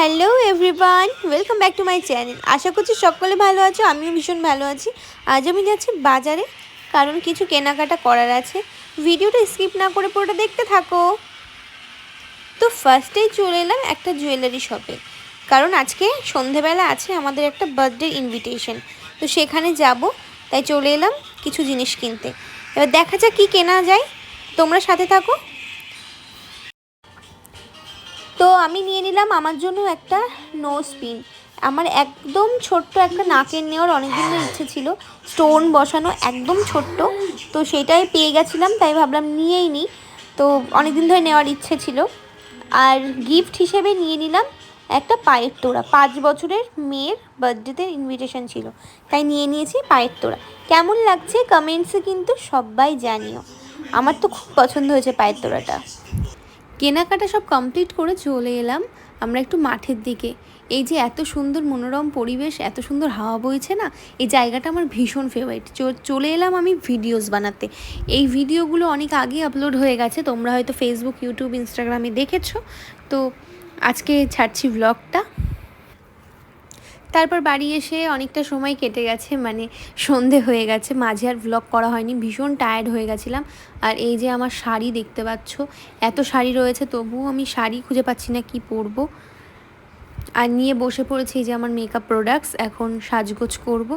Hello everyone, welcome back to my channel. আশা করছি সকলে ভালো আছো, আমিও ভীষণ ভালো আছি। আজ আমি যাচ্ছি বাজারে, কারণ কিছু কেনাকাটা করার আছে। ভিডিওটা স্কিপ না করে পুরোটা দেখতে থাকো। তো ফার্স্টেই চলে এলাম একটা জুয়েলারি শপে, কারণ আজকে সন্ধেবেলা আছে আমাদের একটা বার্থডে ইনভিটেশন, তো সেখানে যাব। তাই চলে এলাম কিছু জিনিস কিনতে। এবার দেখা যাক কী কেনা যায়, তোমরা সাথে থাকো। তো আমি নিয়ে নিলাম আমার জন্য একটা নোজ পিন। আমার একদম ছোট্ট একটা নাকের নেওয়ার অনেকদিন ধরে ইচ্ছে ছিল, স্টোন বসানো একদম ছোট্ট। তো সেটাই পেয়ে গেছিলাম, তাই ভাবলাম নিয়েই নিই। তো অনেকদিন ধরে নেওয়ার ইচ্ছে ছিল। আর গিফট হিসেবে নিয়ে নিলাম একটা পায়ের তোড়া। 5 বছরের মেয়ের বার্থডেতে ইনভিটেশন ছিল, তাই নিয়ে নিয়েছি পায়ের তোড়া। কেমন লাগছে কমেন্টসে কিন্তু সবাই জানিও। আমার তো খুব পছন্দ হয়েছে পায়ের তোড়াটা। কেনাকাটা সব কমপ্লিট করে চলে এলাম আমরা একটু মাঠের দিকে। এই যে এত সুন্দর মনোরম পরিবেশ, এত সুন্দর হাওয়া বইছে না, এই জায়গাটা আমার ভীষণ ফেভারিট। চলে এলাম আমি ভিডিওস বানাতে। এই ভিডিওগুলো অনেক আগে আপলোড হয়ে গেছে, তোমরা হয়তো ফেসবুক, ইউটিউব, ইনস্টাগ্রামে দেখেছো। তো আজকে ছাড়ছি ব্লগটা। তারপর বাড়ি এসে অনেকটা সময় কেটে গেছে, মানে সন্ধে হয়ে গেছে, মাঝে আর ব্লগ করা হয়নি, ভীষণ টায়ার্ড হয়ে গেছিলাম। আর এই যে আমার শাড়ি দেখতে পাচ্ছ, এত শাড়ি রয়েছে তবুও আমি শাড়ি খুঁজে পাচ্ছি না কি পরবো। আর নিয়ে বসে পড়েছি এই যে আমার মেকআপ প্রোডাক্টস, এখন সাজগোজ করব।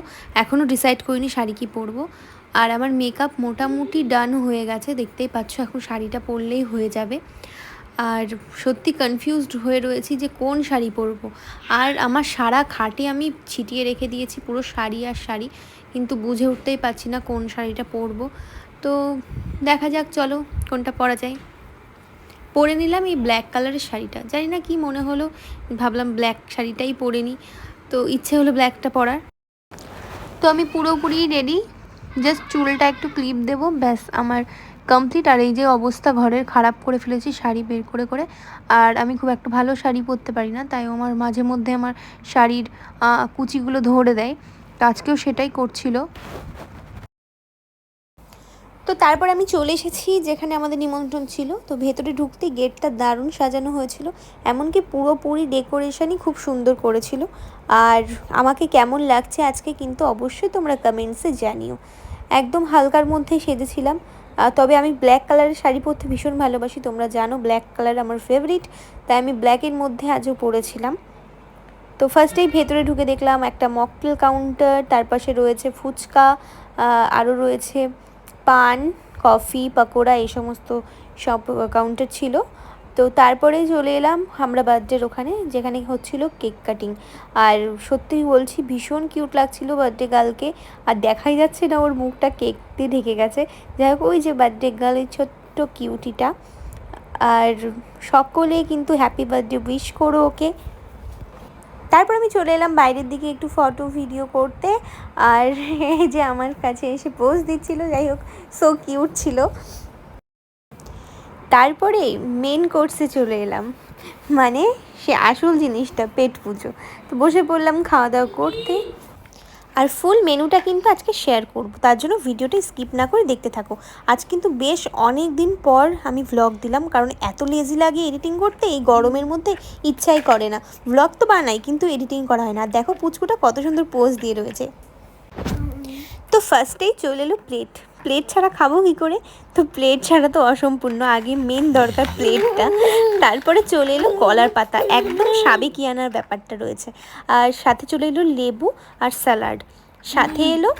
এখনও ডিসাইড করিনি শাড়ি কি পরবো। আর আমার মেকআপ মোটামুটি ডান হয়ে গেছে, দেখতেই পাচ্ছ, এখন শাড়িটা পরলেই হয়ে যাবে। আর সত্যি কনফিউজড হয়ে রয়েছি যে কোন শাড়ি পরবো। আর আমার সারা খাটে আমি ছিটিয়ে রেখে দিয়েছি পুরো শাড়ি আর শাড়ি, কিন্তু বুঝে উঠতেই পারছি না কোন শাড়িটা পরবো। তো দেখা যাক, চলো কোনটা পরা যায়। পরে নিলাম এই ব্ল্যাক কালারের শাড়িটা, জানি না কি মনে হলো, ভাবলাম ব্ল্যাক শাড়িটাই পরে নিই, তো ইচ্ছে হলো ব্ল্যাকটা পরার। তো আমি পুরোপুরি রেডি, জাস্ট চুলটা একটু ক্লিপ দেবো, ব্যাস আমার কমপ্লিট। আর এই যে অবস্থা ঘরের খারাপ করে ফেলেছি শাড়ি বের করে করে। আর আমি খুব একটা ভালো শাড়ি পরতে পারি না, তাই আমার মাঝে মধ্যে আমার শাড়ির কুচিগুলো ধরে দেয়, তো আজকেও সেটাই করছিল। তো তারপর আমি চলে এসেছি যেখানে আমাদের নিমন্ত্রণ ছিল। তো ভেতরে ঢুকতে গেটটা দারুণ সাজানো হয়েছিল, এমনকি পুরোপুরি ডেকোরেশনই খুব সুন্দর করেছিল। আর আমাকে কেমন লাগছে আজকে কিন্তু অবশ্যই তোমরা কমেন্টসে জানিও। একদম হালকার মধ্যে সেজেছিলাম, তবে আমি ব্ল্যাক কালারের শাড়ি পরতে ভীষণ ভালোবাসি, তোমরা জানো ব্ল্যাক কালার আমার ফেভারিট, তাই আমি ব্ল্যাকের মধ্যে আজও পরেছিলাম। তো ফার্স্টেই ভেতরে ঢুকে দেখলাম একটা মকটেল কাউন্টার, তার পাশে রয়েছে ফুচকা, আরও রয়েছে পান, কফি, পকোড়া, এই সমস্ত সব কাউন্টার ছিল। তো তারপরে চলে এলাম আমরা বার্থডের ওখানে, যেখানে হচ্ছিল কেক কাটিং। আর সত্যিই বলছি ভীষণ কিউট লাগছিল বার্থডে গার্লকে, আর দেখাই যাচ্ছে না ওর মুখটা কেক দিয়ে ঢেকে গেছে। যাই হোক, ওই যে বার্থডে গার্লের ছোট্ট কিউটিটা। আর সকলে কিন্তু হ্যাপি বার্থডে উইশ করো ওকে। তারপর আমি চলে এলাম বাইরের দিকে একটু ফটো ভিডিও করতে। আর এই যে আমার কাছে এসে পোজ দিচ্ছিল, যাই হোক সো কিউট ছিল। তারপরে মেন কোর্সে চলে এলাম, মানে সে আসল জিনিসটা, পেট পুজো। তো বসে পড়লাম খাওয়া দাওয়া করতে। আর ফুল মেনুটা কিন্তু আজকে শেয়ার করব, তার জন্য ভিডিওটা স্কিপ না করে দেখতে থাকো। আজ কিন্তু বেশ অনেক দিন পর আমি ভ্লগ দিলাম, কারণ এত লেজি লাগে এডিটিং করতে, এই গরমের মধ্যে ইচ্ছাই করে না। ভ্লগ তো বানাই কিন্তু এডিটিং করা হয় না। আর দেখো পুচকুটা কত সুন্দর পোজ দিয়ে রয়েছে। তো ফার্স্টেই চলে এলো প্লেট। প্লেট ছাড়া খাবো কী করে, তো প্লেট ছাড়া তো অসম্পূর্ণ, আগে মেন দরকার প্লেটটা। তারপরে চলে এলো কলার পাতা, একদম সাবেকিয়ানার ব্যাপারটা রয়েছে। আর সাথে চলে এলো লেবু আর স্যালাড, সাথে এলো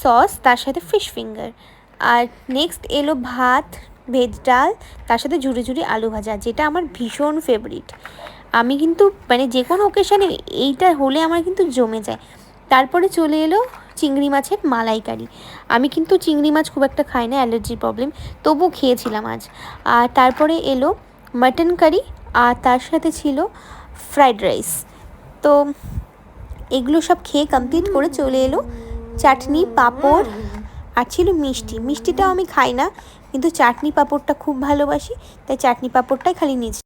সস, তার সাথে ফিশ ফিঙ্গার। আর নেক্সট এলো ভাত, ভেজ ডাল, তার সাথে ঝুড়ি ঝুড়ি আলু ভাজা, যেটা আমার ভীষণ ফেভারিট। আমি কিন্তু মানে যে কোনো ওকেশানে এইটা হলে আমার কিন্তু জমে যায়। তারপরে চলে এলো চিংড়ি মাছের মালাইকারি। আমি কিন্তু চিংড়ি মাছ খুব একটা খাই না, অ্যালার্জির প্রবলেম, তবু খেয়েছিলাম আজ। আর তারপরে এলো মাটন কারি, আর তার সাথে ছিল ফ্রাইড রাইস। তো এগুলো সব খেয়ে কমপ্লিট করে চলে এলো চাটনি, পাঁপড়, আর ছিল মিষ্টি। মিষ্টিটাও আমি খাই না, কিন্তু চাটনি পাঁপড়টা খুব ভালোবাসি, তাই চাটনি পাঁপড়টাই খালি নিয়েছি।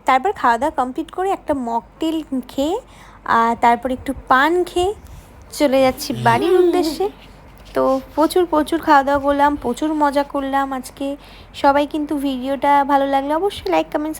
তারপর খাওয়া দাওয়া কমপ্লিট করে একটা মকটেল খেয়ে, আর তারপর একটু পান খেয়ে চলে যাচ্ছি বাড়ির উদ্দেশ্যে। তো প্রচুর প্রচুর খাওয়া দাওয়া করলাম, প্রচুর মজা করলাম আজকে। সবাই কিন্তু ভিডিওটা ভালো লাগলে অবশ্যই লাইক, কমেন্ট,